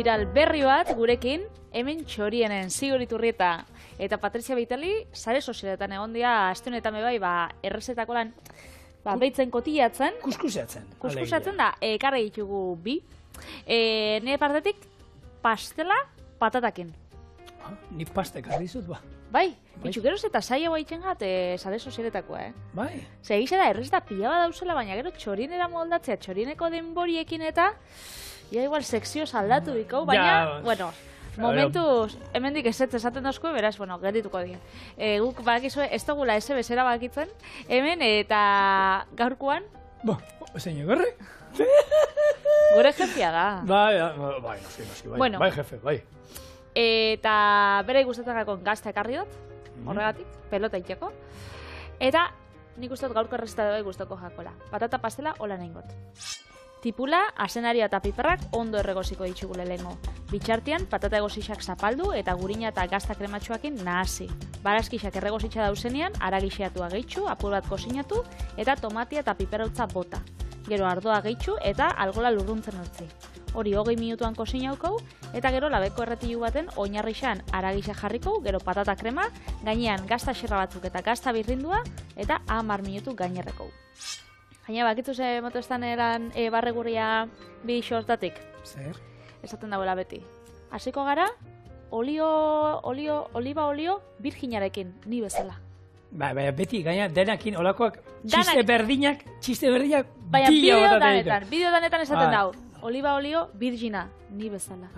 viral berri bat gurekin, hemen Txorienen Sigor Iturrieta eta Patricia Vitali sare sozialetan egon dira aste honetan bai, errezetako lan beitzen kotiatzen. Kuskusatzen da, ekarri ditugu bi. Nire partetik, pastela patatakin. Ni pastek ardizut, ba. Bai, bitxu, geroz eta saia baitzen gat, sare sozialetakoa, Bai. Zer egizera, errezeta pila bat dauzela, baina gero txorinera moldatzea, txorineko denboriekin eta, ja igual sekzio saldatu dikau, baina, bueno, momentuz, hemendik ezetz esaten dauzko, beraz, bueno, gerituko dira. Guk bakizue, ez dugula ese bezera bakitzen, hemen eta gaurkoan... Zein egorre? Gure jefia da. Bai, noski, Bueno. Bai, jefe, bai. Eta bera ikustetakako gazta ekarri dut, horregatik, pelota itxeko. Eta nik uste dut gaurko errezeta bai guztoko jakola. Patata pastela hola nahingot. Tipula, asenaria eta piperrak ondo erregoziko ditxugule lehengo. Bitxartian, patata egozixak zapaldu eta gurina eta gazta krematxoakin nahasi. Barazkixak erregozitxa dauzenean, aragixiatua gehitxu, apur bat kozinatu eta tomatia eta piperautza bota. Gero ardoa gehitxu eta algola lurruntzen utzi. Hori 20 minutuan kozinaukou, eta gero labeko erretilu baten oinarrixan aragixa jarriko, gero patata krema, gainean gazta xerra batzuk eta gazta birrindua, eta 10 minutu gainerreko. Gaina bakitu ze motostan eran barreguria bi xortatik? Zer? Esaten dagoela beti. Hasiko gara, oliba olio virginarekin, ni bezala. Baina beti, gaina denakin olakoak txiste berdinak, baina bideo danetan esaten dau. Oliba olio virgina, ni bezala.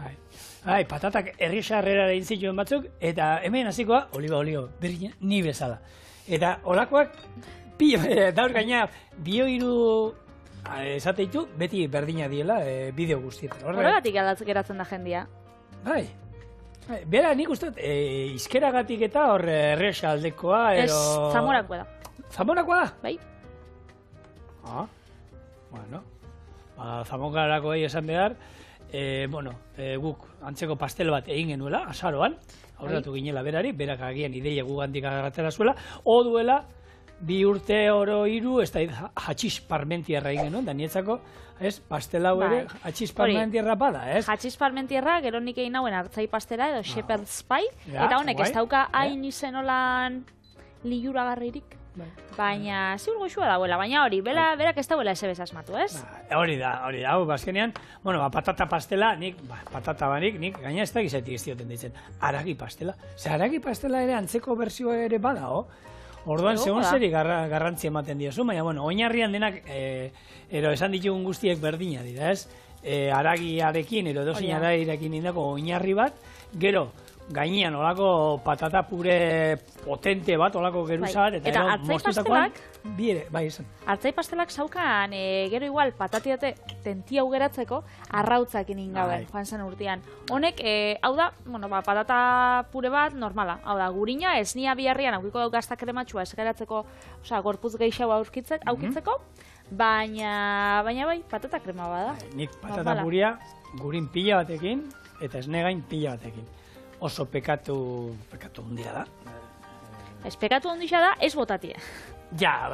Patatak errixarrera egin zituen batzuk, eta hemen hasikoa oliba olio virgina, ni bezala. Eta olakoak, daur gaina, bio-hiru esateitu, beti berdina diela bideo guztietan. Horregatik geratzen da jendia. Bai. Bera, nik uste, izkeragatik eta hor errexa aldekoa, Ez, Zamorakoa da. Zamorakoa da? Bai. Bueno. Zamongarako esan behar, guk antzeko pastel bat egin genuela, azaroan, aurratu ginela berari, berak agian ideia gugandik agarratera zuela, o duela, 2 urte oro 3, ez da hatxiz parmentierra egin genuen, da nietzako, pastel hau ere hatxiz parmentierra bada, ez? Hatxiz parmentierra, gero nik egin hauen hartzai pastela edo shepherd's pie, eta honek ez dauka hain izenolan liuragarririk. Baina, ziur goxua dagoela, baina hori, berak ez dagoela ese bezasmatu, ez? Hori da, hau, bazkenean, patata pastela, patata barik, nik gaina ez da gizatik ez dioten ditzen, aragi pastela. Aragi pastela ere antzeko bertsioa ere bada, Orduan, segun zeri garrantzi ematen diozu, baina, oinarrian denak, esan ditugun guztiek berdina dira, ez? Aragiarekin, edozein aragiarekin indako oinarri bat, gero, gainean olako patata pure potente bat, olako geruza bat, eta moztutakoan, bai esan. Hartzai pastelak zaukan, gero igual patatiate tentia ugeratzeko, arrautzakin ingaben, joan zen urtean. Honek, hau da, patata pure bat normala, hau da, gurina, esnia biharrian, aukiko dau gazta krematxua esgeratzeko, gorputz gehiago aukitzeko, baina bai, patata krema bada. Nik patata puria gurin pila batekin, eta esnegain pila batekin. Oso pekatu hundia da. Ez pekatu hundia da, ez botatia. Ja,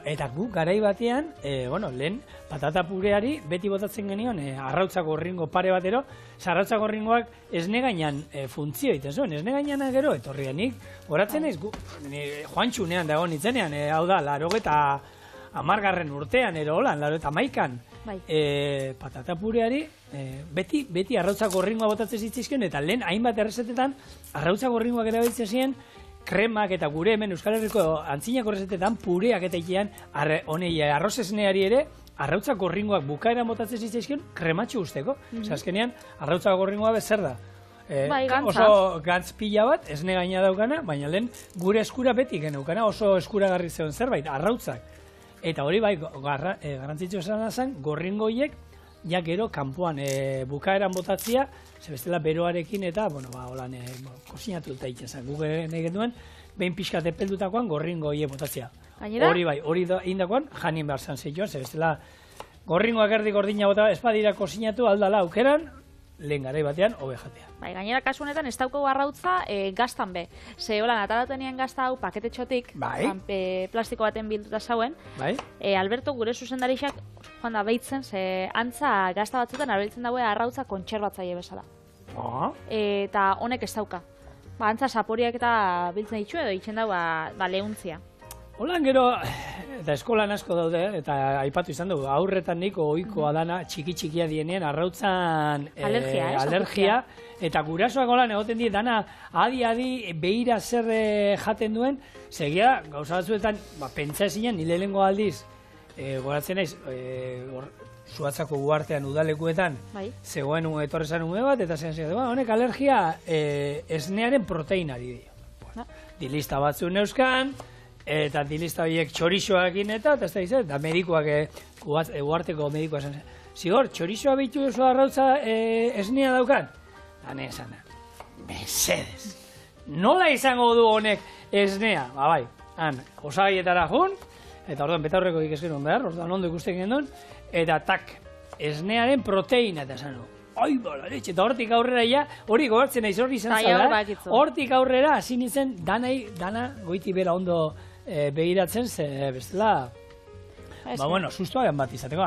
eta gu garai batean, lehen patata pureari beti botatzen genion arrautzako ringo pare batero, arrautzako ringoak esnegainan funtzio egiten zuen, esnegainan gero etorrianik, horatzen naiz, joan txunean dago nintzenean, hau da, 80. urtean, holan, 81an, patata pureari beti arrautzako ringoa botatzen zitzizkion, eta lehen hainbat errezetetan arrautzako ringoak erabiltzen ziren, kremak eta gure hemen Euskal Herriko antzinako errezetetan pureak eta ikean arroz esneari ere arrautzako ringoak bukaera botatzen zitzizkion krematxo usteko. Azkenean arrautzako ringoa bezer da. Oso gantz pila bat, esne gaina daukana, baina lehen gure eskura beti geneukana, oso eskuragarri zegoen zerbait, arrautzak. Eta hori bai, garrantzitsu esan zen, gorringoiek, ja gero kanpoan bukaeran botatzia, zebestela beroarekin eta, holan, kozinatu dut egiten zen. Guk nahi genuen, behin pixkat epeldutakoan gorringoiek botatzia. Hori bai, hori indakoan, janin behar zan zituen, zebestela gorringoak erdi gordina bota, espadira kozinatu, aldala aukeran, lehen garai batean, hobe jatea. Gainera, kasu honetan, ez daukagu arrautza gaztan be. Ze, holan, ataratenean gazta hau paketetxotik, plastiko baten bilduta zauen, Alberto gure zuzendarixak joan da behitzen, ze antza gazta batzutan arabiltzen daue arrautza kontserbatzaile bezala. Eta honek ez dauka. Antza saporiak eta biltzen ditu edo itxen dau lehuntzia. Holan gero, eta eskolan asko daude, eta aipatu izan dugu, aurretan niko ohikoa dana, txiki-txikia dienien, arrautzan alergia, eta gurasoak holan egoten die, dana adi-adi behira zer jaten duen, segia, gauza batzuetan, pentsa ezinen, nire lehenko aldiz, goratzen naiz, Zuatzako uartean udalekuetan, zegoen etorrezan ume bat, eta zen honek alergia esnearen proteinari dio. Dilista batzu neuzkan, eta dilista horiek txorixoakin eta ez da izan, da medikoak, uarteko medikoa zen. Zigor, txorixoa bitu duzu arrautza esnea daukan? Hane esan da, mesedez. Nola izango du honek esnea? Ba bai, han, osagaietara jun, eta orduan betaurreko ikesken behar, orduan ondo ikusten gendun, eta tak, esnearen proteina eta esan du. Ai, bala, letxe, eta hortik aurrera ja, hori gobertzen naiz hori izan zala, hortik aurrera hasi nintzen dana goiti bera ondo begiratzen, ze bestela, bueno, sustoaren bat izateko,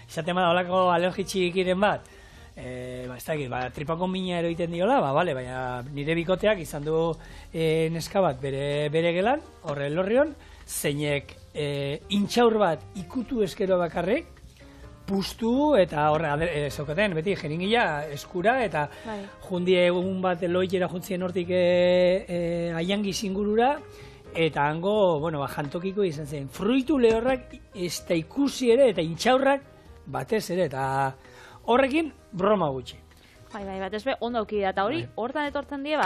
izaten bada olako alergi txikiren bat, ez dakit, tripako mina eroiten diola, bale, baina nire bikoteak izan du neska bat bere gelan, horre elorrion, zeinek intxaur bat ikutu eskero bakarrik, pustu eta horre, zaukaten, beti jeringila eskura eta jundi egun bat loitera juntzien hortik aiangi zingurura eta hango, jantokiko izan zen. Fruitu lehorrak ez da ikusi ere eta intxaurrak batez ere eta horrekin broma gutxi. Bai, batez be, ondo auki da, eta hori, hortan etortzen die,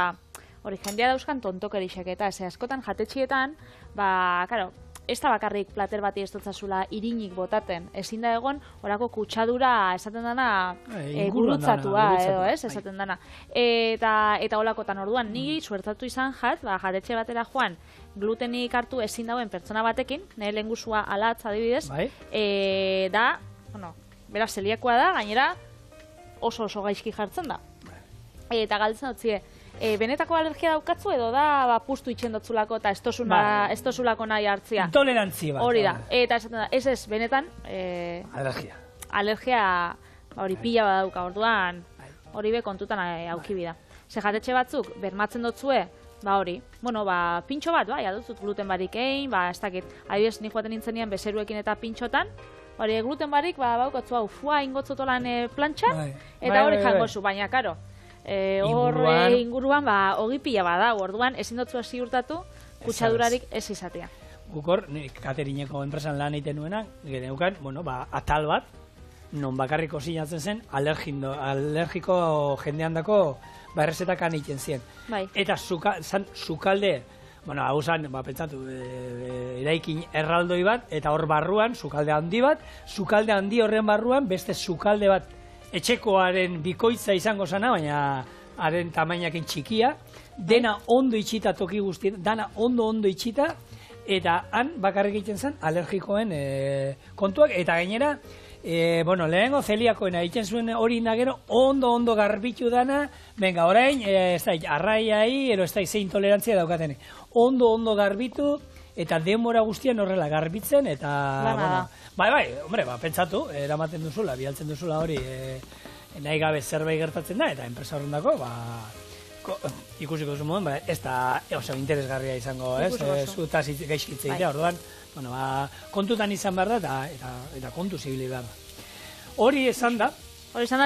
hori jendea dauzkan tontokerixek eta askotan jatetxietan, karo, ez da bakarrik plater bati ez dutzazula irinik botaten. Ezin da egon, orako kutsadura esaten dana gurutzatua, edo ez, esaten dana. Eta olakotan orduan, niri suertatu izan jatetxe batera joan, glutenik hartu ezin dauen pertsona batekin, nire lehengusua alatz adibidez, bera zeliakoa da, gainera oso gaizki jartzen da. Eta galtzen dutzie, benetako alergia daukatzu edo da pustu itxen dotzulako eta ez tozulako nahi hartzia. Intolerantzia bat. Hori da, eta esaten da, ez benetan alergia hori pila bat dauka orduan, hori be kontutan aukibida. Ze jatetxe batzuk, bermatzen dotzue, hori, pintxo bat, adutzut gluten barik egin, ez dakit, adibidez nik joaten nintzenean bezeruekin eta pintxotan, hori gluten barik, baukatzu hau, ingotzotolan plantxan, eta hori jangozu, baina, karo, horre inguruan hogi pila bada, orduan ezin dutzu hasi urtatu kutsadurarik ez izatea. Gukor, katerineko enpresan lan egiten nuena, geneukan, atal bat, non bakarriko zinatzen zen, alergiko jendean dako errezetakan egiten zien. Eta sukalde, hau zan, pentsatu, eraikin erraldoi bat, eta hor barruan, sukalde handi horren barruan, beste sukalde bat etxekoaren bikoitza izango zana, baina haren tamainakin txikia, dena ondo itxita toki guztien, dana ondo itxita, eta han bakarrik egiten zen alergikoen kontuak, eta gainera, lehenengo zeliakoena egiten zuen hori nagero, ondo garbitu dana, venga, orain, ez da, arraiai, ero ez da, ze intolerantzia daukaten, ondo garbitu, eta denbora guztian horrela garbitzen, eta, hombre, pentsatu, eramaten duzula, bialtzen duzula hori, nahi gabe zerbait gertatzen da, eta enpresa horrendako, ikusiko duzu moden, ez da, interesgarria izango, ez, zutaz gaizkitzea, orduan, kontutan izan behar da, eta kontu zibili behar da. Hori esan da,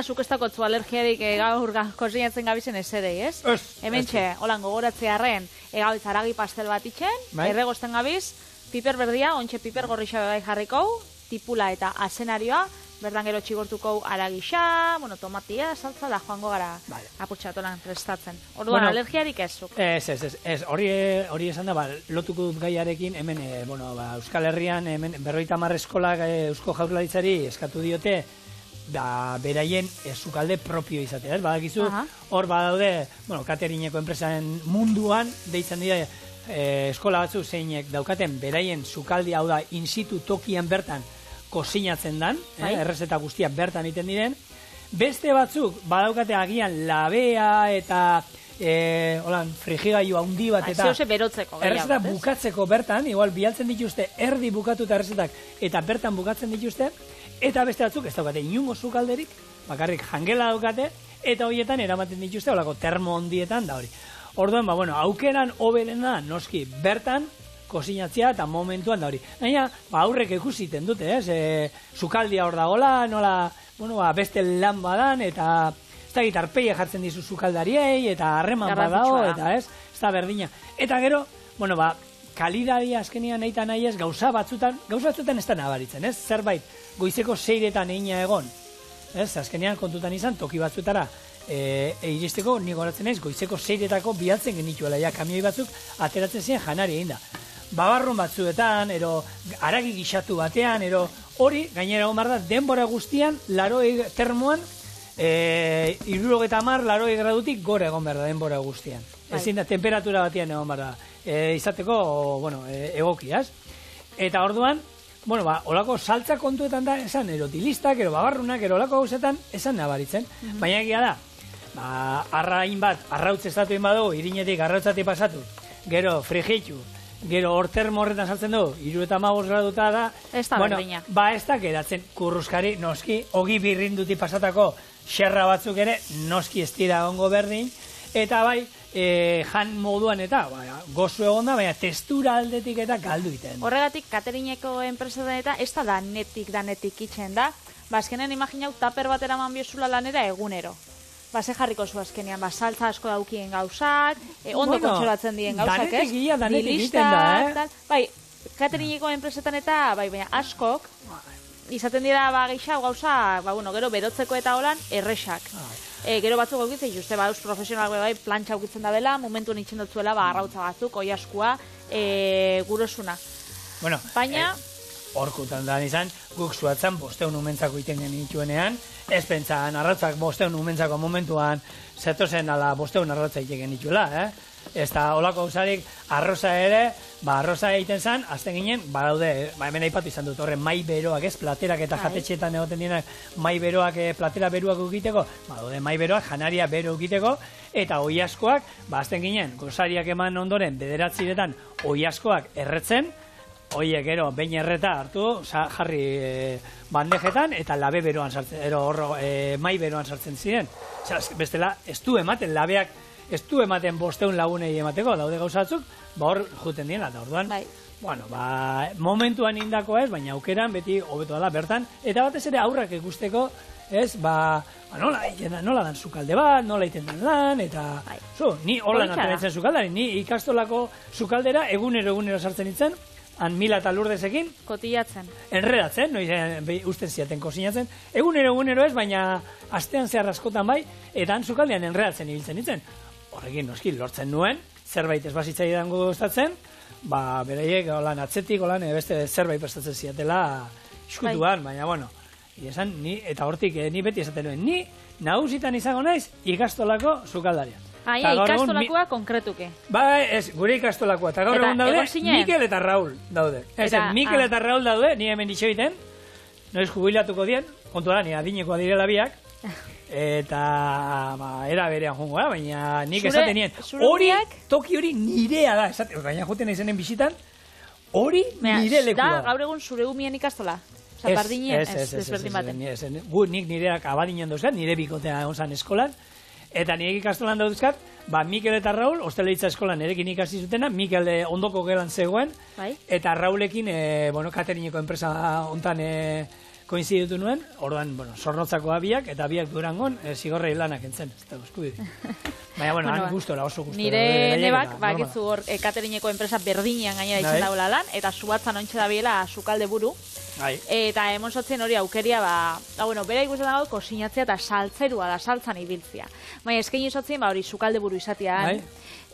zuk ez dakotzu alergiarik gaur kozinatzen gabizen eserei, ez? Hementxe, holan gogoratzea arren, gabiz aragi pastel bat itxen, erregosten gabiz, piper berdia, ontxe piper gorrixa bebai jarriko, tipula eta asenarioa, berdan gero txigortuko aragixa, tomatia, saltza, da joango gara apurtxatolan prestatzen. Orduan, alergiarik ez zuk? Ez, hori esan da, lotuko dut gaiarekin, hemen, Euskal Herrian, hemen 50 eskolak Eusko Jaurlaritzari eskatu diote, beraien sukalde propio izatea, ez? Badakizu, hor badaude, katerineko enpresaren munduan, deitzen dira, eskola batzu zeinek daukaten beraien sukaldi, hau da, in situ tokian bertan kozinatzen dan, errezeta guztiak bertan egiten diren, beste batzuk badaukate agian labea eta holan, frigigailu handi bat eta Zehose berotzeko. errezetak bukatzeko bertan, igual bialtzen dituzte erdi bukatuta errezetak eta bertan bukatzen dituzte, eta beste batzuk ez daukate inungo sukalderik, bakarrik jangela daukate, eta horietan eramaten dituzte, holako termo hondietan da hori. Orduan, bueno, aukeran hoberena noski bertan, kozinatzea eta momentuan da hori. Baina, aurrek ikusiten dute, sukaldia hor dagoela, nola, beste lan badan, eta ez da gitarpeia jartzen dizu sukaldariei, eta harreman badao, eta ez da berdina. Eta gero, kalidadia azkenian nahi eta nahi ez, gauza batzutan ez da nabaritzen, ez? Zerbait, goizeko 6etan egina egon, ez? Azkenean kontutan izan, toki batzutara, iristeko nik horatzen naiz, goizeko 6etako bialtzen genituela, kamioi batzuk ateratzen ziren janari egin da. Babarrun batzuetan, ero haragi gixatu batean, ero hori, gainera omar da, denbora guztian, 80 termoan, 70, 80 gradutik gora egon behar da denbora guztian. Ezin da, temperatura batean egon behar da, izateko, egokiaz. Eta orduan, olako saltza kontuetan da, esan erotilistak, ero babarrunak, ero olako gauzetan, esan nabaritzen. Baina egia da, arrain bat, arrautz estatuen badu, irinetik arrautzatik pasatu, gero frigitu, gero hor termo horretan saltzen du, 75 graduta da, ez da berdina. Ez da geratzen kurruskari, noski, ogi birrinduti pasatako xerra batzuk ere, noski ez dira ongo berdin, eta bai, jan moduan eta gozu egon da, baina testura aldetik eta galdu iten. Horregatik, katerineko enpresetan eta ez da danetik itxen da, azkenean imaginau taper bat eraman biozula lanera egunero. Ze jarriko zu azkenean, saltza asko daukien gauzak, ondo kontxolatzen dien gauzak, ez? Danetik egiten da, Bai, katerineko enpresetan eta, baina askok, izaten dira gehiago gauza, gero berotzeko eta holan, erresak. Gero batzuk aukitzen juste, eus profesionalak plantxa aukitzen da bela, momentuen itxen dutzuela, arrautza batzuk, oiaskua, gurosuna. Baina... Horkutan da izan, guk zuatzen 500 umentzako iten genituenean, ez pentsaan arrautzak 500 umentzako momentuan zetozen ala 500 arrautza iten genituela, Ez da, holako gauzarik, arroza ere, arroza egiten zen, azten ginen, badaude, hemen aipatu izan dut, horre mai beroak, ez, platerak eta jatetxeetan egoten dienak, mai beroak, platera beruak ukiteko, badaude mai beroak, janaria bero ukiteko, eta oiaskoak, azten ginen, gozariak eman ondoren, 9 oiaskoak erretzen, oiek gero, behin erreta hartu, jarri bandejetan, eta labe beroan sartzen, mai beroan sartzen ziren. Bestela, ez du ematen, labeak, ez du ematen 500 lagunei emateko, daude gauzatzuk, hor juten diena, eta orduan, momentuan indako ez, baina aukeran beti hobeto dela bertan, eta batez ere aurrak ikusteko, ez, nola dan sukalde bat, nola iten dan lan, eta, ni holan ateratzen sukaldari, ni ikastolako sukaldera egunero sartzen itzen, han Mila eta Lurdesekin, kotillatzen. Enredatzen, usten ziaten kozinatzen. Egunero ez, baina astean zehar askotan bai, eta han sukaldean enredatzen ibiltzen itzen. Horrekin noski lortzen nuen, zerbait ez bazitzai dango gustatzen, beraiek holan atzetik, holan beste zerbait prestatzen ziatela iskutuan, baina esan, eta hortik ni beti esaten nuen, ni nagusitan izango naiz ikastolako sukaldaria. Ikastolakoa konkretuke. Gure ikastolakoa. Eta gaur egun daude, Mikel eta Raul daude. Mikel eta Raul daude, ni hemen ditxo egiten, noiz jubilatuko dien, kontu da, ni adinekoa direla biak, eta era berean jungoa, baina nik esaten nien, toki hori nirea da, baina juten izenen bisitan, hori nire lekua da. Gaur egun zure umien ikastola? Zapardinen, desberdin baten. Nik nireak abadinen dauzkat, nire bikotea onzan eskolan, eta nire ikastolan dauzkat, Mikel eta Raul, hosteleitza eskolan erekin ikasi zutena, Mikel ondoko gelan zegoen, eta Raulekin, katerineko enpresa hontan koinziditu nuen, orduan, zornotzako biak, eta biak Durangon, zigorrei lanak entzen, ez da eskubide. Baina, han gustora, oso gustora. Nire nebak, bakizu hor, katerineko enpresa berdinean gainera itzen daula lan, eta subatzan ontsa da biela sukalde buru, eta emosotzen hori aukeria, bera ikusten dago, kozinatzea eta saltzerua da, saltzan ibiltzia. Baina, eskaini izotzen, hori sukalde buru izatea,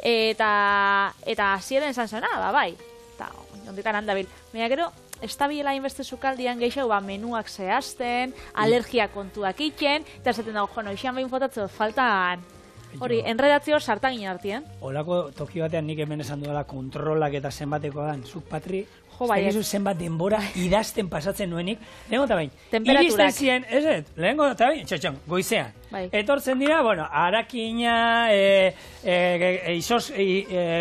eta hasieran esan zen, bai, eta onditan handabil. Baina, gero, ez da biela inbeste sukaldian gehiago, menuak zehazten, alergia kontuak iken, eta esaten dago, ixan behin fotatzen, faltan Hori, enredazio sartagin artien. Olako toki batean nik hemen esan duela kontrolak eta zenbatekoa dan, zuk Patri, Jo, bai, ez zenbat denbora idazten pasatzen nuenik, lehenko eta bain, Temperaturak. iristen ziren, lehenko eta bain, txotxon, goizean. Bai. Etortzen dira, bueno, harakina,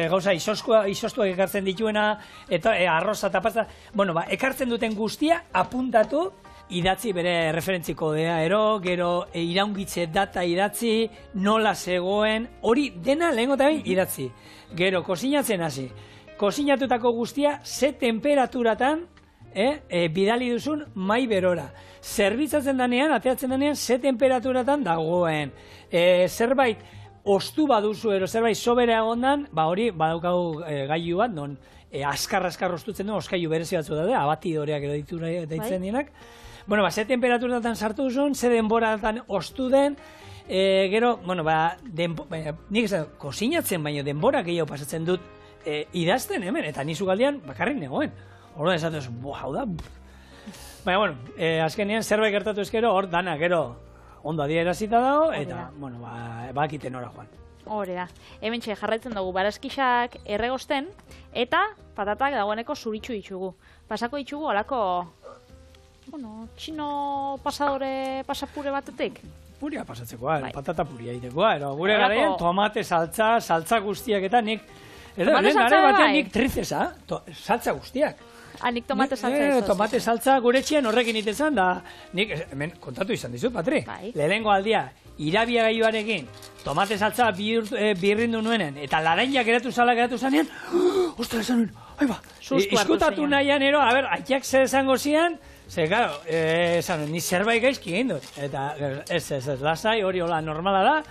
gauza, izostuak ekartzen dituena, eta arroza eta pasta, bueno, ekartzen duten guztia apuntatu, idatzi bere referentziko kodea gero iraungitze data idatzi, nola zegoen, hori dena lehenko eta bain idatzi. Gero, kosinatzen hasi. Kosinatutako guztia, ze temperaturatan bidali duzun mai berora. Zerbitzatzen danean, ateatzen danean, ze temperaturatan dagoen. Zerbait ostu baduzu, zerbait sobera egondan, hori badaukagu gailu bat, non askar ostutzen du, oskailu berezi batzu daude, abatidoreak edo deitzen dienak. Bueno, ze temperaturatan sartu duzun, ze denboratan ostu den, gero, bueno, nik esan, kosinatzen, baina denbora gehiago pasatzen dut, idazten hemen, eta nizu galdean bakarrik negoen. Horren esatu ez, hau da. Baina, bueno, azkenean zerbait gertatu ezkero, hor dana, gero, ondo adierazita dago, eta, bueno, bakiten ora joan. Hore da. Hemen jarraitzen dugu barazkixak erregosten, eta patatak dagoeneko zuritxu ditugu. Pasako ditugu alako, bueno, txino pasapure batetik. Puria pasatzekoa, patata puria egitekoa, gure garaian tomate, saltza guztiak eta nik, lehen batean nik trizesa, saltza guztiak. Nik tomate saltza ez. Tomate saltza gure etxean horrekin itezen, da nik, hemen kontatu izan dizut, Patri, lehenengo aldia, irabia gaiuarekin, tomate saltza birrindu nuenen, eta larainak geratu zanean, ostra, esan nuen, aiba, izkutatu nahian ero, aitak zer esango zian, ze, claro, ni zerbait gaizki egin dut, eta ez, lasai, hori hola normala da,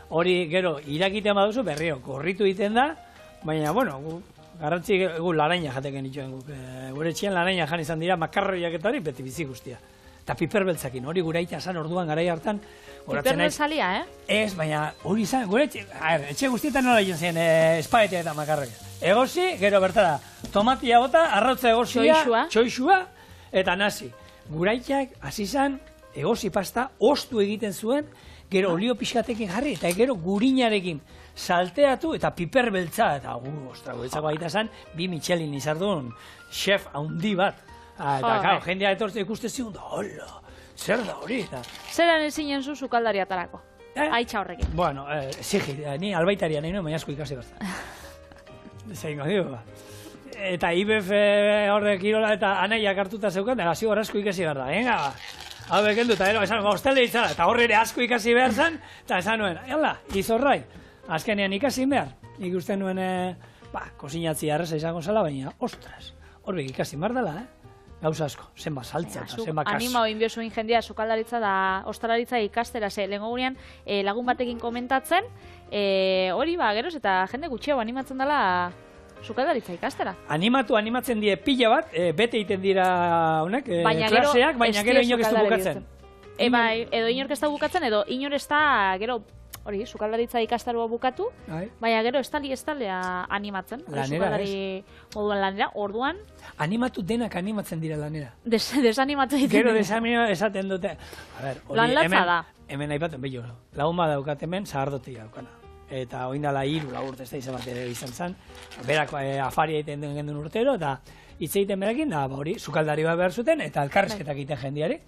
hori gero irakiten baduzu berrio, korritu egiten da, baina, bueno, garrantzi gu laraina jateken dituen guk, gure etxean laraina jan izan dira, makarroiak eta hori beti bizi guztia. Eta piperbeltzakin, hori gure aita zan orduan garai hartan. Piperbeltzalia, Ez, baina hori izan, gure etxe guztietan nola egin zen espagetia eta makarroia. Egosi, gero bertara, tomatia bota, arrautza egosia, txoixua, eta nazi. Guraitak hasi izan, egosi pasta, ostu egiten zuen, gero olio pixkatekin jarri, eta gero gurinarekin salteatu, eta piper beltza, eta ostra, guretzako baita zen, 2 Michelin izardun, chef haundi bat. Eta, claro, jendea etortzen ikuste zion, da, hola, zer da hori, eta... Zeran ezinen zu sukaldari atarako? Aitxa horrekin. Bueno, zigi, ni albaitaria nahi nuen, baina asko ikasi bertan. Zeingo, digo, eta IBF horrek kirola eta anaiak hartuta zeukan, eta zigor asko ikasi behar da, venga, hau bekendu, eta ero, esan, hostele ditzala, eta horre ere asko ikasi behar zen, eta esan nuen, hala, izorrai, azkenean ikasi behar, ikusten nuen, kosinatzi arreza izango zela, baina, ostras, horrek ikasi behar dela, gauza asko, zenba saltza, zenba kasu. Anima hori inbiozu jendia sukaldaritza da ostalaritza ikastera, ze lehenko gurean lagun batekin komentatzen, hori geroz eta jende gutxiago animatzen dela sukaldaritza ikastera. Animatzen die pila bat, bete egiten dira honek, klaseak, baina gero inok ez du bukatzen. Bai, edo inor ez da bukatzen, edo inor ez da, gero, hori, sukaldaritza ikastaroa bukatu, baina gero estalea animatzen. Lanera, ez? Moduan lanera, orduan. Animatu denak animatzen dira lanera. Desanimatu egiten dira. Gero desanimatu esaten dute. Lan latza da. Hemen aipaten, bello, lagun bat daukat hemen, zahardotia daukana. Eta oindala 3 urte ez da izan bat ere izan zen. Berak afaria egiten den gendun urtero, eta hitz egiten berakin, da hori, sukaldari bat behar zuten, eta elkarrizketak egiten jendiari.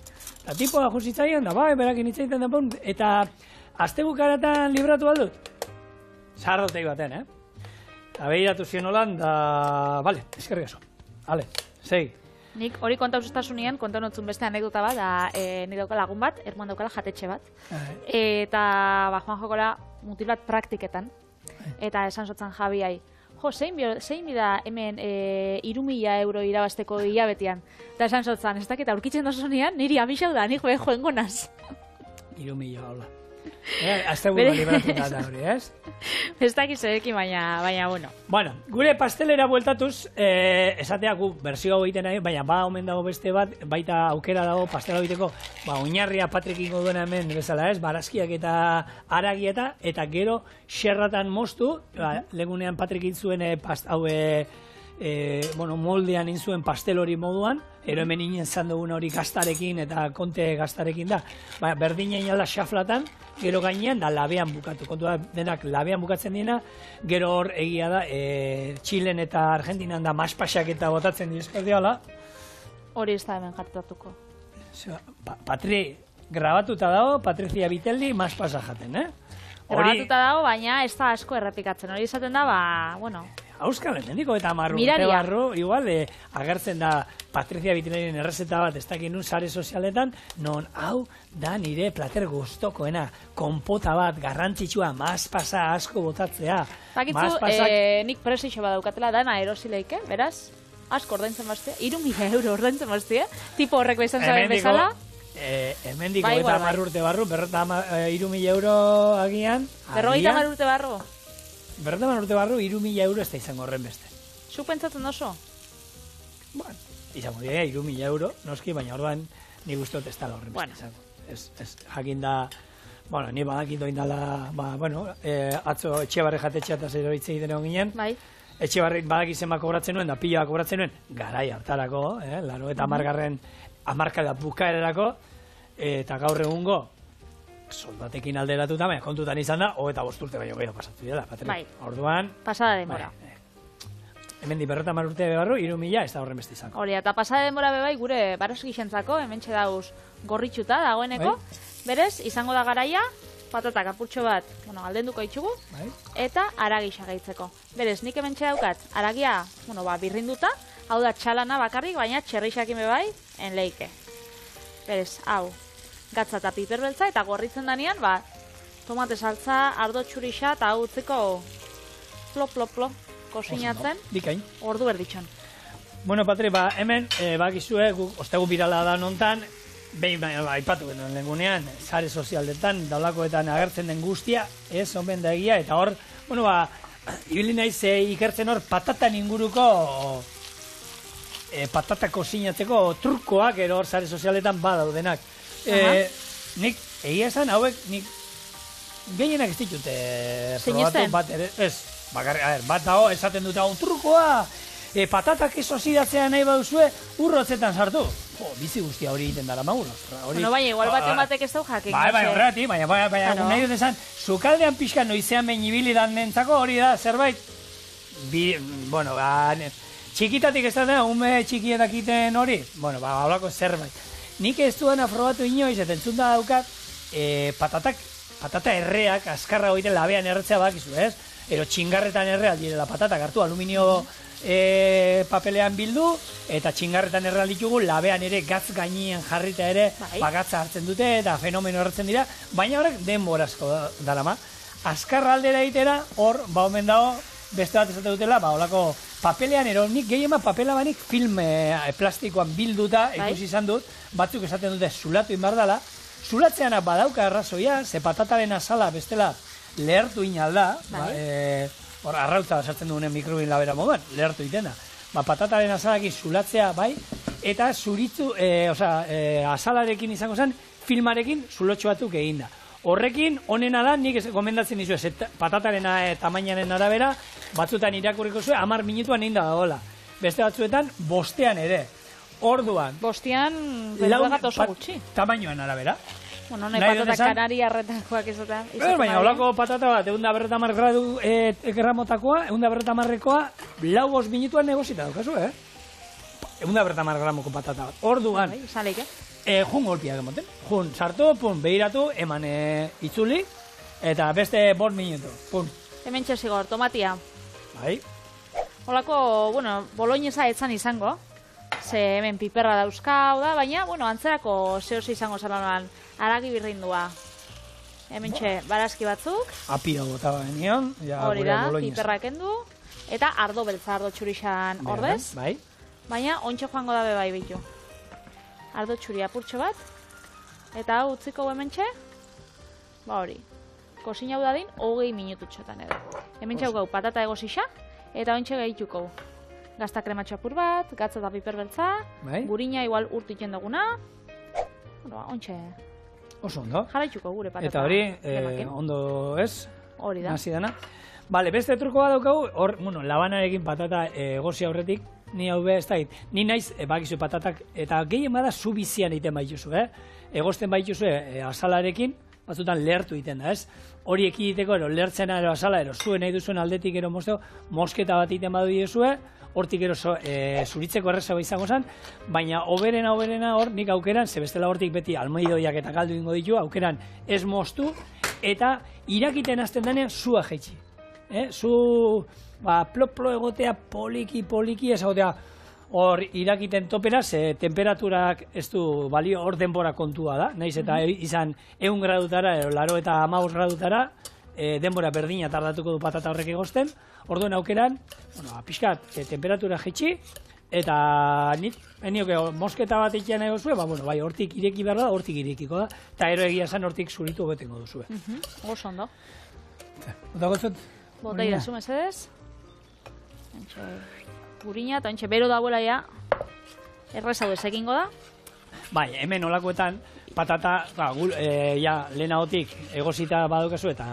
Eta tipoa justitzaian, da berakin hitz egiten da, eta azte bukaratan libratu baldut. Zahardotei baten, Eta behiratu zion holan, da, bale, eskerrik aso. Hale, segi. Nik hori kontauzustasunean, kontainotzun beste anekdota bat, nik daukala lagun bat, ermuan daukala jatetxe bat. Eta joan jokora mutil bat praktiketan. Eta esan zotzan Javiai, zein bida hemen 3.000 euro irabazteko hilabetean. Eta esan zotzan, ez dakit aurkitzen dozunean, niri amixau da, nik joengo naz. 3.000, hola. Azte gure libratu da hori, ez? Ez dakit zerekin, baina, bueno. Bueno, gure pastelera bueltatuz, esatea gu berzio hau egiten nahi, baina omen dago beste bat, baita aukera dago pastela egiteko, oinarria Patrikingo duena hemen bezala, ez? Barazkiak eta aragieta, eta gero xerratan moztu, legunean Patrikin zuen bueno, moldean inzuen pastel hori moduan, ero hemen inen zan dugun hori gaztarekin eta konte gaztarekin da. Ba, berdin egin alda xaflatan, gero gainean da labean bukatu. Kontu da, denak labean bukatzen dina, gero hor egia da, Txilen eta Argentinan da maspasak eta botatzen dizko diola. Hori ez da hemen jartatuko. Grabatuta dago, Patricia Vitelli maspasa jaten, Grabatuta dago, baina ez da asko errepikatzen. Hori esaten da, bueno... Euskal Herriko eta urte barru, igual, agertzen da Patricia Vitelliren errezeta bat, ez dakit nun sare sozialetan, non hau da nire plater gustokoena, konpota bat, garrantzitsua, maspasa asko botatzea. Bakitzu, nik presixo badaukatela dana erosileike, beraz? Asko ordaintzen bazte, 3.000 euro ordaintzen bazte, tipo horrek bezan zaben bezala. Hemendiko eta 10 urte barru, 3.000 euro agian. 50 urte barru? 50 urte barru, 3.000 euro ez da izango horren beste. Zuk pentsatzen oso? Bueno, izango dira, 3.000 euro, noski, baina orduan ni guztot ez da horren beste izango. Ez jakin da, bueno, ni badakit doindala, bueno, atzo Etxebarri jatetxea eta zero hitz egiten egon ginen. Bai. Etxebarri badaki zenba kobratzen nuen, da pila kobratzen nuen, garai hartarako, laro eta amargarren amarkada bukaerarako, eta gaur egungo soldatekin alderatuta, baina kontutan izan da, eta 5 urte baino gehiago pasatu dira, Patri. Bai. Orduan... Pasada denbora. Hemen di 50 urte bebarru, 3.000 ez da horren beste izango. Hori, eta pasada denbora bebai gure baros gixentzako, hemen dauz gorritxuta dagoeneko, berez, izango da garaia, patatak apurtxo bat, bueno, aldenduko ditugu, eta aragisa gehitzeko. Berez, nik hemen daukat, aragia, bueno, birrinduta, hau da txalana bakarrik, baina txerrixakin bebai, enleike. Berez, hau, gatza eta piperbeltza, eta gorritzen danean, tomate saltza, ardo txurixa, eta hau utziko plo, kosinatzen, ordu berditxon. Bueno, Patri, hemen, bakizue, ostegun birala da nontan, behin aipatu genuen lengunean, sare sozialdetan, daulakoetan agertzen den guztia, ez, omen da egia, eta hor, bueno, ibili naiz ikertzen hor patatan inguruko patata kosinatzeko trukoak ero hor sare sozialetan badaudenak. Nik, egia esan, hauek, nik gehienak ez ditute probatu bat ere, ez, bat dago esaten dut hau trukoa, patatak ez ozidatzea nahi baduzue, urrotzetan sartu. Bizi guztia hori egiten dara maur. Bueno, baina, igual batek ez dau jakin. Bai, horretik, baina, nahi dut esan, sukaldean pixka noizean behin ibili dan nentzako hori da, zerbait, bueno, txikitatik ez da, ume txikietak iten hori, bueno, haulako zerbait. Nik ez duan aprobatu inoiz, eta entzunda daukat, patata erreak, askarra hoiten labean erretzea bakizu, ez? Ero txingarretan erreal direla patatak hartu, aluminio papelean bildu, eta txingarretan erreal ditugu, labean ere gatz gainean jarrita ere, bagatza hartzen dute, eta fenomeno erretzen dira, baina horrek denborazko darama. Askarra aldera egitera, hor, omen dago, beste bat esate dutela, holako papelean ero, nik gehien bat papela banik film plastikoan bilduta, ikusi izan dut, batzuk esaten dute zulatu inbar dela, zulatzeanak badauka errazoia, ze patataren azala bestela lehertu inalda, hor, arrautza sartzen dugunen mikrobin labera moduan, lehertu itena. Patataren azalakin zulatzea, bai, eta zuritzu, azalarekin izango zen, filmarekin zulotxo batzuk eginda. Horrekin, onena da, nik gomendatzen dizu ez, patataren tamainaren arabera, batzutan irakurriko zuen, 10 minutuan egin da dagoela. Beste batzuetan, 5 ere. Orduan. 5 beruagat oso gutxi. Tamainoan arabera. Bueno, nahi patata kanari arretakoak izatea. Baina, holako patata bat, 150 gradu gramotakoa, 150-ekoa, 4-5 minutuan negozita daukazu, 150 gramoko patata bat. Orduan. Zaleik, Jun golpiak emoten. Jun, sartu, beiratu, eman itzuli, eta beste 5 minutu. Hemen txesigor, tomatia. Bai. Holako, bueno, boloñesa etzan izango. Ze hemen piperra dauzkau da, baina, bueno, antzerako zehose izango zalanuan aragi birrindua. Hemen barazki batzuk. Apio bota benion. Hori da, piperra kendu. Eta ardo beltza, ardo txurixan ordez. Bai. Baina, ontsa joango dabe bai bitu. Ardo txuri apurtxo bat. Eta hau utziko hemen hori. Kosina hau dadin, 20 minututxotan edo. Hemen gau patata egosixa, eta ontsa gehituko. Gazta krematxo apur bat, gatza eta piper beltza, gurina igual urtitzen duguna. Ontsa. Oso ondo. Jaraituko gure patata. Eta hori, ondo ez? Hori da. Nasi dana. Bale, beste truko bat daukagu, hor, bueno, labanarekin patata egosi aurretik, ni hau be, ez da, ni naiz, bakizu patatak, eta gehien bada zu bizian egiten baituzu, Egosten baituzu azalarekin, batzutan lehertu egiten da, ez? Hori ekiditeko, lehertzena ero azala, ero zuen nahi duzuen aldetik ero mosketa bat egiten badu diezue, hortik ero zuritzeko errezago izango zen, baina oberena hor nik aukeran, ze bestela hortik beti almoidoiak eta galdu ingo ditu, aukeran ez moztu, eta irakiten hasten denean zua jaitsi. Zu, plop-plo egotea poliki ez egotea hor irakiten topera, ze temperaturak ez du balio hor denbora kontua da, naiz eta izan 100 gradutara, 85 gradutara, denbora berdina tardatuko du patata horrek egosten, orduen aukeran, pixkat, temperatura jaitsi, eta nik, mosketa bat ikian nahi duzue, bai, hortik ireki behar da, hortik irekiko da, eta ero egia esan hortik zuritu betengo duzue. Oso ondo. Bota gotzot? Bota idazu, mesedez. Gurina, eta ontxe bero dagoela ja, errezau ezekingo da. Bai, hemen olakoetan, patata, lehenagotik egosita badukazu eta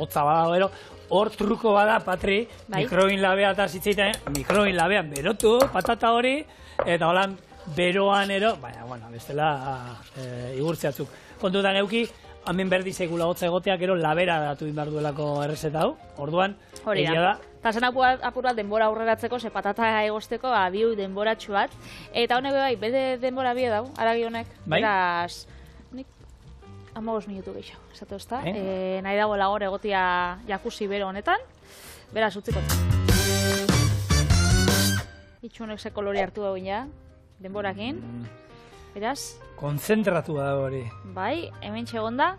hotza badago ero, hor truko bada, Patri, mikroin labea eta zitzeiten, mikroin labean berotu patata hori, eta holan beroan ero, baina, bestela igurtzeatzuk. Kontutan euki, hemen berdi segula hotza egoteak ero labera datu behar duelako errezeta hau, orduan, egia da. Eta zen apur bat denbora aurreratzeko, ze patata egosteko abiu denboratxu bat. Eta honek bai, bede denbora bie dau, aragi honek. Beraz, nik 15 minutu gehiago, esatu ezta. Nahi dagoela hor egotia jakuzi bero honetan. Beraz, utziko. Itxu honek ze kolori hartu dago ja, denborakin. Beraz. Konzentratu da hori. Bai, hemen txegonda.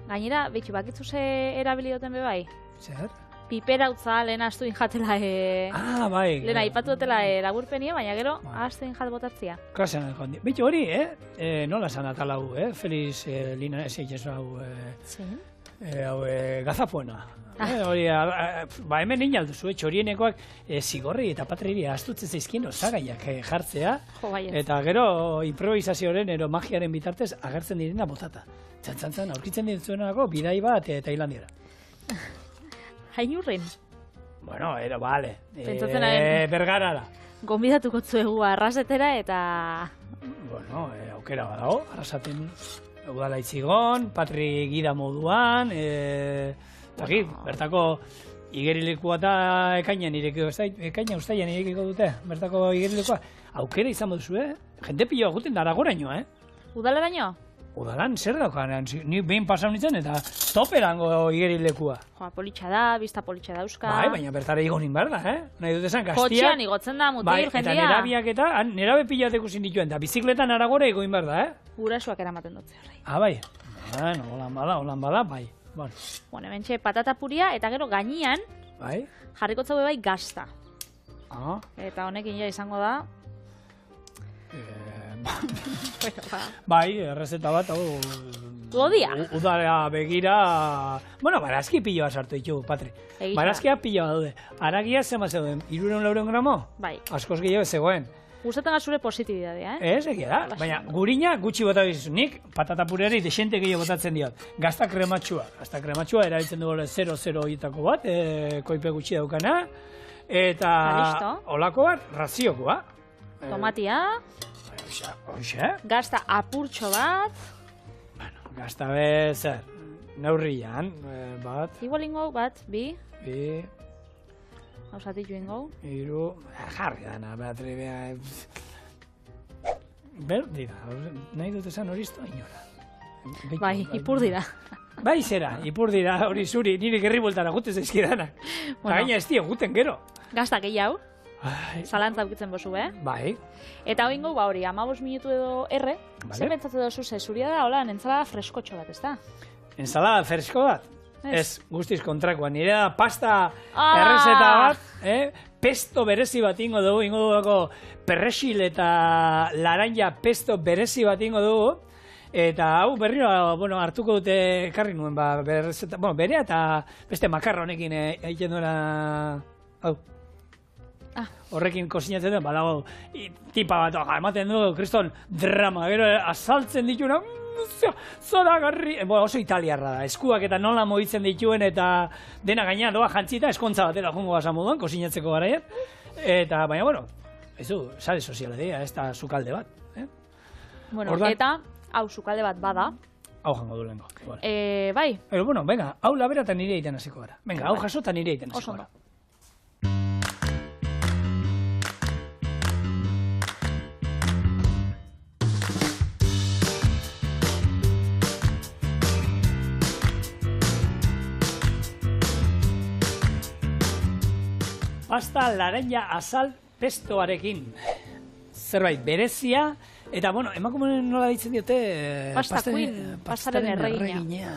Gainera, betxu bakitzu ze erabili duten be bai. Zer? Pipera utza lehen astu injatela bai. Lehen aipatu dutela laburpenia, baina gero astu injat botatzia. Klasean ekondi. Bitu hori, nola esan atala hu, Feliz Lina ez hau, gazapuena. Hori, hemen nien alduzu, txorienekoak zigorri eta patriri astutzen zaizkien osagaiak jartzea, eta gero improvisazioaren ero magiaren bitartez agertzen direna botata. Txantzantzan, aurkitzen ditzuenako bidai bat Tailandiara. Hain urren? Bueno, bale. Pentsatzen Bergara da. Gonbidatuko zuegu arrasetera eta... Bueno, aukera badago, arrasaten udala itzigon, Patri gida moduan, bertako igerilekua eta ekainan irekiko, ekaina ustaian irekiko dute, bertako igerilekua. Aukera izan duzu, jende pilo guten da aragoraino, Udaleraino? Udalan, zer daukan, ni behin pasau nintzen eta toperango igerilekua. Politxa da, bizta politxa dauzka. Bai, baina bertara igonin behar da, Nahi dut esan, Kastia... Kotxean igotzen da, mutil, jendia. Eta nerabiak eta, nerabe pilatek usin dituen, eta bizikletan aragora egoin behar da, Gurasoak eramaten dutze horrei. Bai. Bueno, holan bada, bai. Bueno, hementxe patata puria, eta gero gainean, jarriko zaube bai gazta. Eta honekin ja izango da... Bai, errezeta bat, Godia. Udara begira... Bueno, barazki piloa sartu ditugu, Patri. Barazkia piloa daude. Aragia zema zeuden, 300 gramo? Bai. Askoz gehiago zegoen. Gustatzen gazure positibidadea, Ez, egia da. Baina gurina gutxi bota dizu. Nik patata pureari desente gehiago botatzen diot. Gazta krematxua. Gazta krematxua erabiltzen dugu 0-0 horietako bat, koipe gutxi daukana. Eta olako bat, raziokoa. Tomatia. Hoxe? Gazta apurtxo bat. Bueno, gazta bezer. Neurrian, bat. Igual ingo, bat, bi. Bi. Hausatitu ingo. Iru. Jarri dana, Beatri, beha. Dira, nahi dut esan hori izto inora. Bai, ipur dira. Bai, zera, ipur dira hori zuri, nire gerri bultara gutez ezkidanak. Gaina ez dio, guten gero. Gazta gehiago. Zalantza aukitzen bozu, Bai. Eta hori ingo, hori, 15 minutu edo erre, zer pentsatzen dozu, zuria da, hola, entzalada freskotxo bat, ez da? Entzalada fresko bat? Ez, guztiz kontrakoa. Nire da pasta errezeta bat, pesto berezi bat ingo dugu, perrexil eta laranja pesto berezi bat ingo dugu, eta hau berriro, hartuko dute ekarri nuen, berea eta beste makarra honekin egiten duena, hau. Horrekin kozinatzen duen, badago, tipa bat, ematen du, kriston, drama, gero azaltzen dituna, zoragarri, oso italiarra da, eskuak eta nola moitzen dituen eta dena gaina doa jantzita eskontza batera jungo basa moduan, kosinatzeko garaian, eta baina, bueno, ez du, sare soziala dira, ez da sukalde bat. Bueno, eta hau sukalde bat bada. Hau jango du lehenko. Bai. Pero bueno, venga, hau labera eta nire egiten hasiko gara. Venga, hau jaso eta nire egiten hasiko gara. Pasta laranja azal pestoarekin. Zerbait berezia, eta bueno, emakumeen nola ditzen diote... Pastaren erregina.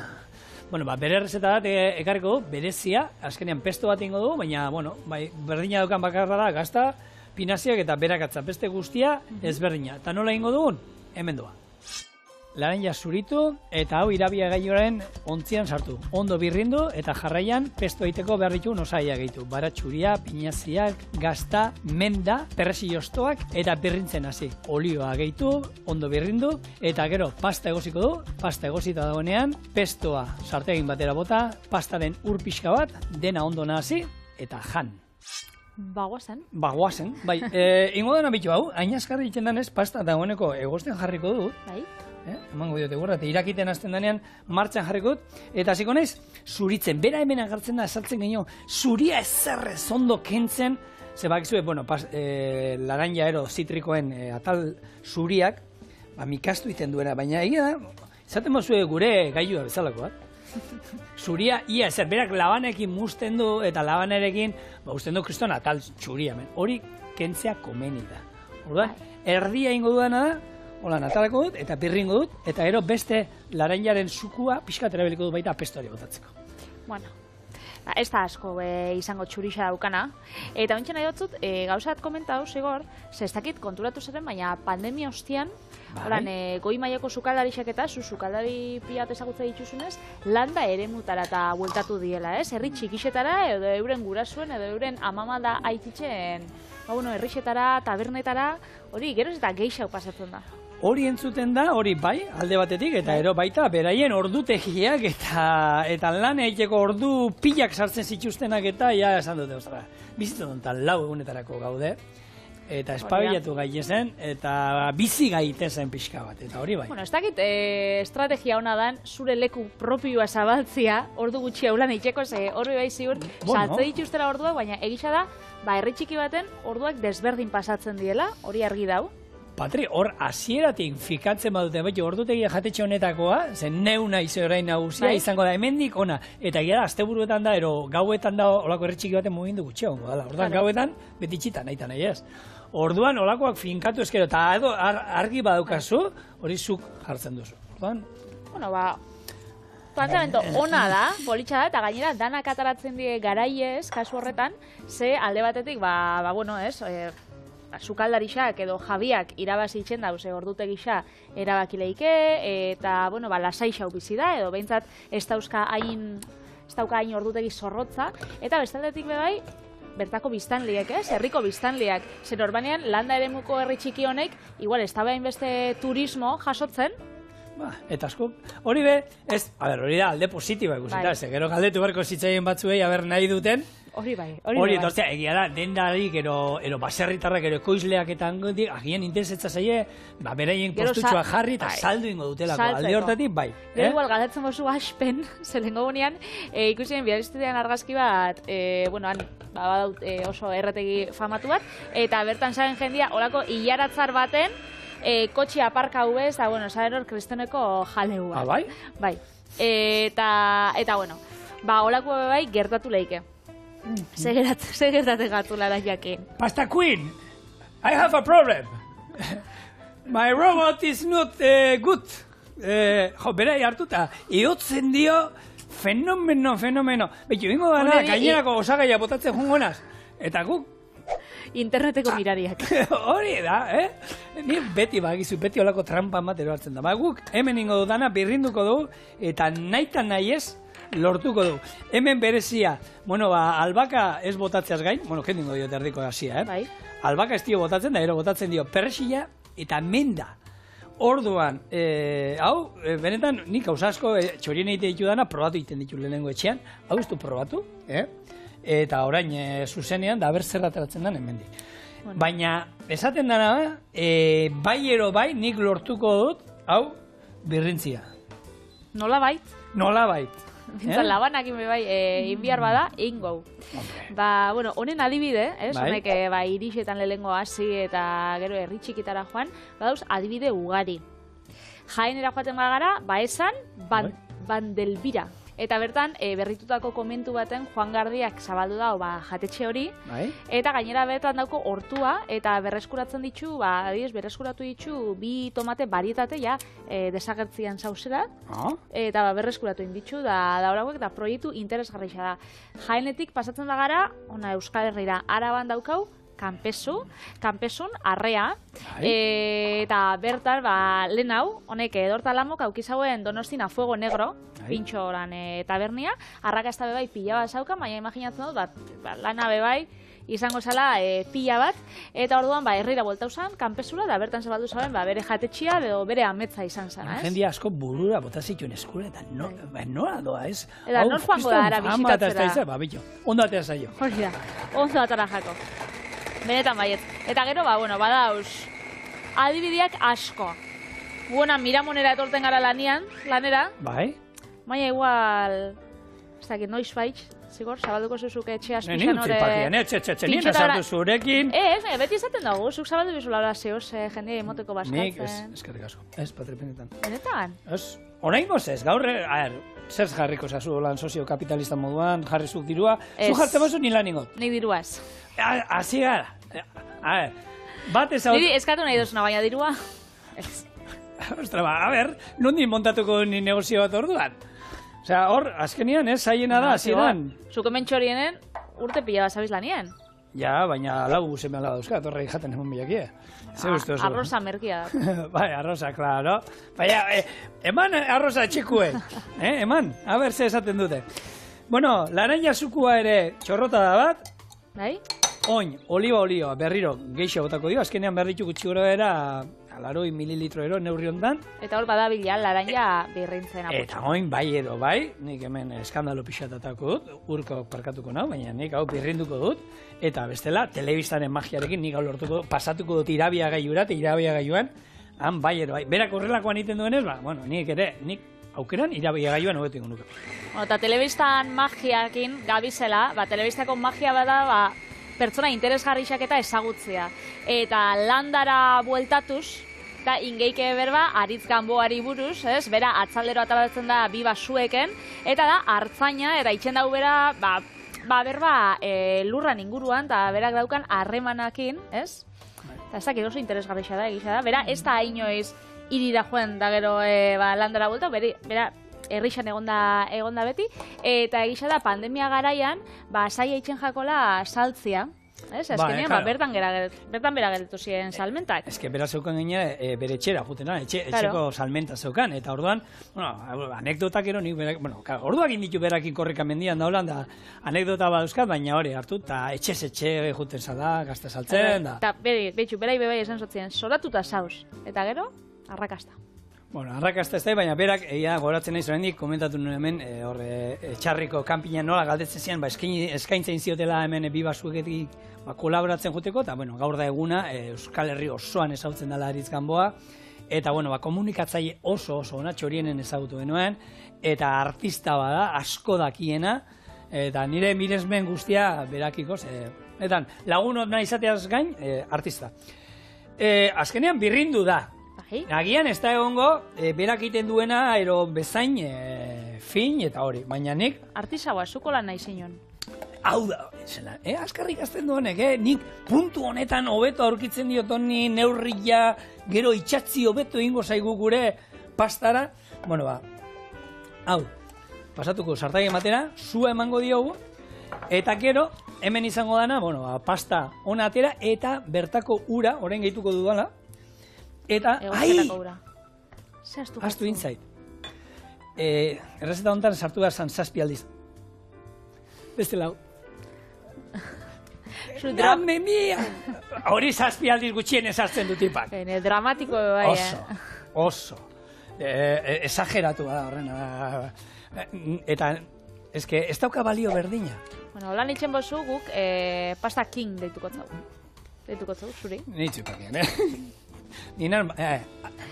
Bueno, bere errezeta bat ekarriko du, berezia, azkenean pesto bat ingo du, baina, bueno, berdina daukan bakarra da, gazta, pinaziak eta berakatza, beste guztia ezberdina. Eta nola ingo dugun? Hemen doa. Laranja zuritu eta hau irabia gaioaren ontzian sartu. Ondo birrindu eta jarraian pesto egiteko behar ditu osagaiak gehitu. Baratxuria, pinaziak, gazta, menda, perresi jostoak eta birrintzen hasi. Olioa gehitu, ondo birrindu eta gero pasta egosiko du. Pasta egosita dagoenean, pestoa sartegin batera bota, pastaren ur pixka bat, dena ondo nahasi eta jan. Bagoazen, bai. Ingo dena bitu hau, ainazkarri egiten denez pasta dagoeneko egosten jarriko dut. Bai. Emango diote gurra, eta irakiten hasten denean martxan jarriko dut, eta hasiko naiz zuritzen, bera hemen agertzen da, sartzen gehiago, zuria ezerrez ondo kentzen, ze bakizue, bueno, laranja ero zitrikoen atal zuriak, mikastu iten duena, baina egia da, izaten bozue gure gailua bezalako, zuria ia ezer, berak labanekin musten du, eta labanerekin, usten du kriston atal zuria, hori kentzea komeni da. Orduan, erdia ingo duena da, hola, natalako dut, eta pirringo dut, eta ero beste laranjaren sukua pixkat erabiliko dut baita pestoari botatzeko. Bueno, ez da asko izango txurixa daukana. Eta ontsen nahi batzut, gauzat komentau, Sigor, ez dakit konturatu zaren, baina pandemia ostian, goi mailako sukaldarixak eta sukaldari pilat ezagutza dituzunez, landa ere mutara eta bueltatu diela, ez? Herri txikixetara, edo euren gurasuen, edo euren amamada aititzen, herrixetara, tabernetara, hori geroz eta geixau pasatzen da. Hori entzuten da, hori bai, alde batetik, eta ero baita, beraien ordutegiak eta lan egiteko ordu pilak sartzen zituztenak eta, ja, esan dute, ostra, bizitzen dut, lau egunetarako gaude, eta espabilatu gaitezen, eta bizi gaitezen pixka bat, eta hori bai. Bueno, ez dakit, estrategia hona dan, zure leku propioa zabaltzia, ordu gutxi haulan egiteko, ze horri bai ziur, saltze dituztera orduak, baina egisa da, herri txiki baten, orduak desberdin pasatzen diela, hori argi dau. Patri, hor hasieratik fikatzen badute, beti ordutegia jatetxe honetakoa, zen neuna izo orain nagusia, izango da hemendik ona, eta gira da, asteburuetan da, ero gauetan da, olako herri txiki baten mugindu gutxeago dela. Orduan gauetan, beti txitan, nahi ez. Orduan, olakoak finkatu eskero, eta argi badaukazu, hori zuk jartzen duzu. Orduan? Bueno, planteamento ona da, politxa da, eta gainera danak ataratzen die garaiez, kasu horretan, ze alde batetik, sukaldarixak edo jabiak irabazi itzen dauz, ordute gisa erabakileike, eta, lasai xau bizi da, edo behintzat ez dauka hain ordutegi zorrotza, eta bestaldetik bebai, bertako biztanliek, herriko biztanliak, zer orbanean, landa eremuko herri txiki honek, igual ez da behin beste turismo jasotzen, eta asko, hori be, hori da alde positiba ikusita, gero galdetu berko zitzaien batzuei, nahi duten, hori bai. Hori, etortzea, egia da, dendarik, ero baserritarrak, ero ekoizleak eta hangotik, agian interesetza zaie, beraien postutxoa jarri eta saldu ingo dutelako, alde hortatik, bai. Gero igual galdatzen bozu aspen, zelengo bonean, ikusien bialistetean argazki bat, badaut oso erretegi famatu bat, eta bertan zaren jendia, olako hilaratzar baten, kotxe aparka hubez, eta, zaren hor kristoneko jaleu bat. Bai? Bai. Eta, olako bai gertatu leike. Segertate gatu lara jakin. Pasta Queen, I have a problem. My robot is not good. Berai hartuta, iotzen dio fenomeno. Betu, bingo dana, gainerako osagaia botatzen jungonaz. Eta guk interneteko mirariak. Hori da, Ni beti bagizu, beti olako trampa matero hartzen da. Guk hemen ingo dudana, birrinduko dugu, eta nahi ez, lortuko du. Hemen berezia, albaka ez botatzeaz gain, kendingo dio erdiko hasia, Bai. Albaka ez dio botatzen da, ero botatzen dio perresila eta menda. Orduan, hau, benetan, nik gauza asko txorien egite ditu dana, probatu egiten ditu lehenengo etxean, hau ez du probatu, eta orain zuzenean, da ber zer ateratzen den hemendik. Bueno. Baina, esaten dana, bai, nik lortuko dut, hau, birrintzia. Nola bait? Nola bait. Bintzan labanak inbiar bada, ingo. Ba, bueno, honen adibide, honek irixetan lehengo hasi eta gero herri txikitara joan, badauz adibide ugari. Jaenera joaten bagara, esan, Bandelbira. Eta bertan, berritutako komentu baten Juan Gardiak zabaldu dago jatetxe hori, eta gainera bertan dauko hortua, eta berreskuratzen ditu, berreskuratu ditu, 2 tomate barietate, desagertzian zauzera, eta berreskuratu inditu, da horauek, da proiektu interesgarrixa da. Jaenetik pasatzen da gara, ona Euskal Herrira, Araban daukau, kanpesun, arrea, eta bertan, lehen hau, honek edortalamok aukizauen Donostina Fuego Negro, pintxoran tabernia, arrakasta bebai pila bat zaukan, baina imaginatzen dut, lana bebai, izango zala pila bat, eta orduan herrira buelta usan, kanpesura, da bertan zabaldu zaben, bere jatetxia, edo bere ametza izan zen, ez? Jendia asko burura bota zituen eskura, eta nola doa, ez? Eta nor joango da ara bisitatzera? Ondo atera zaio. Hori da, ondo atara jako. Benetan baiet. Eta gero, badauz, adibideak asko. Buena, Miramonera etorten gara lanera. Bai. Baina igual, ez dakit, noiz baitz, zigor, zabalduko zuzuke etxeaz pixan hori... Nien esartu zurekin... Beti izaten dago, zuk zabaldu bizula hori zehoz, jendea emoteko baskatzen. Nik, eskerrik asko, ez, Patri Penetan. Benetan? Ez, orain gozez, gaur, zer jarriko zazu lan sozio-kapitalista moduan, jarrizuk dirua, zu jartzen bazu nilan ingot. Nik diruaz. Asi gara. Bat ez hau... Niri eskatu nahi duzuna, baina dirua... Ostra, a ber, nondi montatuko ni negozio bat orduan? Osea, hor, azkenian, zaiena da, hasieran. Zuko mentxorienen urte pila bat zabiz lanien. Ja, baina lau seme ala dauzkat, horrei jaten egon bilakie. Arroza merkia da. Bai, arroza, klaro. Baina, eman arroza txekue. Eman, a ber, ze esaten dute. Bueno, laraina zukua ere txorrota da bat. Bai? Oin, olioa, berriro, geixo botako dio. Azkenean berritu gutxi gora era... 80 mililitro ero neurri hondan. Eta hor badabila laranja birrintzen apotxo. Eta oin bai edo bai, nik hemen eskandalo pixatatako dut, urko parkatuko nau, baina nik hau birrinduko dut. Eta bestela, telebistaren magiarekin nik hau lortuko, pasatuko dut irabia gaiurat, irabia gaiuan, han bai edo bai. Berak horrelakoan egiten duenez, bueno, nik aukeran irabia gaiuan hobetu ingo nuke. Eta telebistan magiakin gabizela, telebistako magia bada, pertsona interesgarrixak eta ezagutzea. Eta landara bueltatuz, eta ingeike berba, Aritz Ganboari buruz, ez? Bera, atzaldero atalatzen da bi basueken, eta da, hartzaina, eta itxen dau bera, berba, lurran inguruan, eta berak daukan harremanakin, ez? Eta ez dakit oso interesgarrixa da, egisa da. Bera, ez da inoiz irira joan, da gero landara bueltatu, bera, herrixan egonda beti, eta egisa da pandemia garaian, saia itxen jakola saltzia. Azkenean, bertan bera gelditu ziren salmentak. Ez que bera zeukan gine bere etxera, jutena, etxeko salmenta zeukan, eta orduan, anekdotak ero nik berak, orduak inditu berakin korrika mendian daulan, da anekdota badauzkat, baina hori hartu, eta etxe juten zala, gazta saltzen, da. Eta berai bebai esan zotzien, soratuta zauz, eta gero, arrakasta. Bueno, arrakasta ez da, baina berak, goratzen nahi zorendik, komentatu nuen hemen, txarriko kanpinan nola galdetzen zian, eskaintzen ziotela hemen bi basueketik kolaboratzen juteko, eta gaur da eguna, Euskal Herri osoan ezautzen dela Aritz Ganboa, eta komunikatzaile oso ona, txorienen ezagutu genuen, eta artista bada, asko dakiena, eta nire miresmen guztia berakiko, eta lagun nahi izateaz gain, artista. Azkenean birrindu da. Agian ez da egongo, berak egiten duena, ero bezain, fin eta hori, baina nik... Artisaua, zuko lan nahi zinon. Hau da, askarrik azten duenek, nik puntu honetan hobeto aurkitzen dioton ni neurria, gero itxatzi hobeto ingo zaigu gure pastara. Bueno, hau, pasatuko sartai ematera, zua emango diogu, eta gero, hemen izango dana, pasta ona atera, eta bertako ura, orain gehituko dudala, eta, astu intzait. Errezeta honetan sartu behar zan 7 aldiz. Beste lau. Dame mia! Hori 7 aldiz gutxien ezartzen du tipak. Dramatiko bai, Oso. oso. Esageratua da horrena. Eta, eske, ez dauka balio berdina. Bueno, hola nitzen bozu guk pasta king deituko zau. Deituko zau, zuri? Nitzu pakien, Ninar,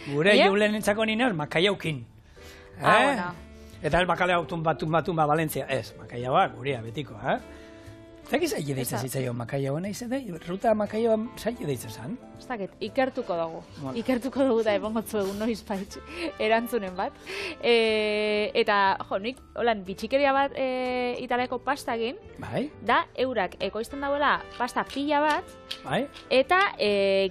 gure julen entzako ninar, makaiaukin. Bueno. Eta el bakalea tumba Valentzia. Ez, makaiaua gurea betiko, Zaki zaila deitzen zitzaio makaiaua nahi zen, ruta makaiaua zaila deitzen zan? Ez dakit, ikertuko dugu. Bueno. Ikertuko dugu da ebongotzu egun noiz baitz erantzunen bat. Eta, jo, nik, holan, bitxikeria bat Italiako pasta egin, Bai, da, eurak ekoizten dauela pasta pila bat, bai. eta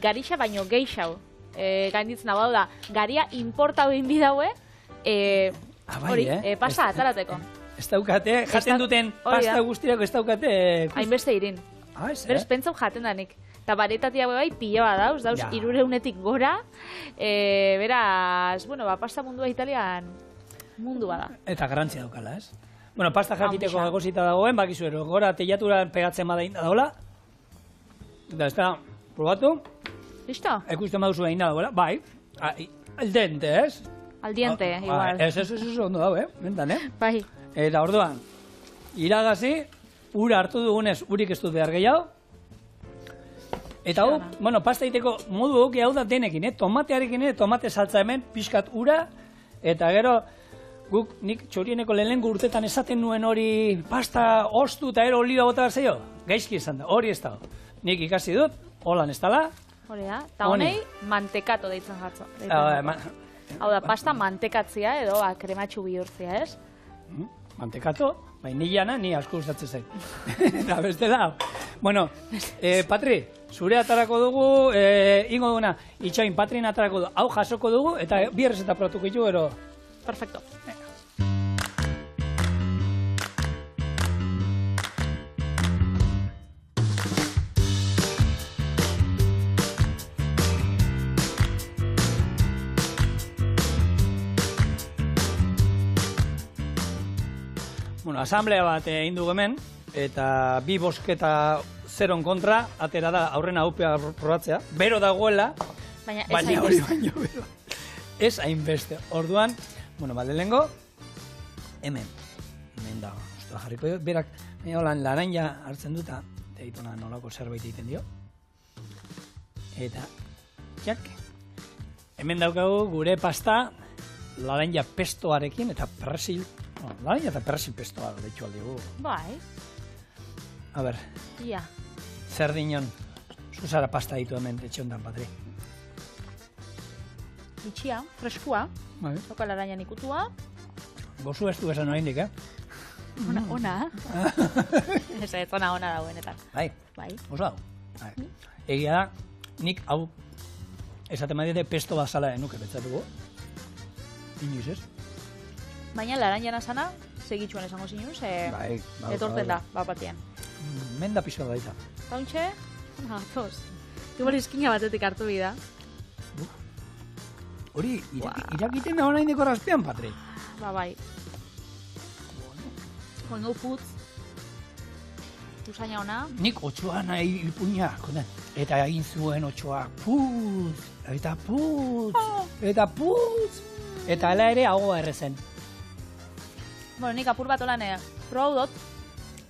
garixa baino geixau. Gainditzen hau da, garia importau inbi daue, Bai, hori, pasta atarateko. Ez daukate, jaten duten pasta guztirako ez daukate... Hainbeste irin. Ez, Berez pentsau jaten danik. Eta baretatia bai pila bat dauz Ja. 300-etik gora. Beraz, bueno, pasta mundua Italian mundu bada. Eta garrantzia daukala, ez? Bueno, pasta jakiteko Handia. egosita dagoen, bakizu ero, gora teiatura pegatzen bada inda dagoela. Eta ez da, probatu, Listo? ekusten baduzu egin dagoela, bai. El dente, ez? Al diente, igual. Ez, ondo dago, Bentan, Bai. Eta orduan, iragazi, ura hartu dugunez, urik ez dut behar gehiago. Eta hau, bueno, pasta egiteko modu egokia hau da denekin, tomatearekin, tomate saltza hemen, pixkat ura, eta gero, guk nik txorieneko lehenengo urtetan esaten nuen hori pasta ostu eta ero oliba bota behar zaio, gaizki esan da, hori ez da. Nik ikasi dut, holan ez dala. Hori da. Eta honei, mantekato deitzen jatzo. Hau da, pasta mantekatzia edo krematxu bihurtzia, ez? Mantekato, vainillana ni asko gustatzen zait. Eta bestela, bueno, Patri, zure atarako dugu, ingo duguna, itxoin Patrin atarako dugu, hau jasoko dugu, eta bi errezeta probatuko ditu, ero... Perfecto. Bueno, asamblea bat egin dugu hemen, eta bi bosketa 0 kontra, atera da aurrena upea probatzea. Bero dagoela, Baina baina hori baino bero. Ez hainbeste. Orduan, bueno, lehenengo, hemen da, ostra jarriko dut, berak, holan laranja hartzen duta, eta dituna nolako zerbait egiten dio. Eta, jak, hemen daukagu gure pasta, laranja pestoarekin, eta persil, laranja eta persil pestoa deitu aldigu. Bai. A ber, Ia. zer dinon, zuzara pasta ditu hemen, etxe hondan, Patri. Itxia, freskua, Bai. soka larainan ikutua. Gozu ez du esan oraindik, Ona. Ez, ona dauenetan. Bai, Bai. oso hau. Bai. Egia da, nik hau, esaten badite pesto bazala nuke betzatuko. Inoiz ez? Baina larainan asana, segitxuan esango zinun, ze Bai, etortzen da, bapatien. Menda pixo da baita. Tauntxe, atoz. Igual izkina batetik hartu bida. Hori, irakiten da orain deko razpean, Patri. Bai. Joengo putz. Usaina ona. Nik otxoa nahi ipuña, konden. Eta egin zuen otxoa, putz, eta putz, eta putz. Eta hala ere hagoa errezen. Bueno, nik apur bat olan probau dut.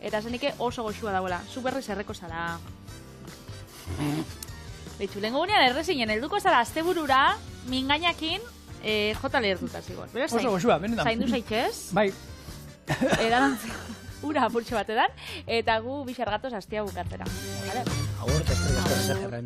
Eta zenike oso goxua dagoela. Zu berriz erreko zara. Betxu, lehenko gunean errezinen, helduko zara asteburura, mingainakin, jota lehertuta zigon. Oso goxua, benetan. Zaindu zaitxez. Bai. Edarantzi ura apurtxo batedan. Eta gu bixargatoz astia bukatzera. Vale? Agur, testre,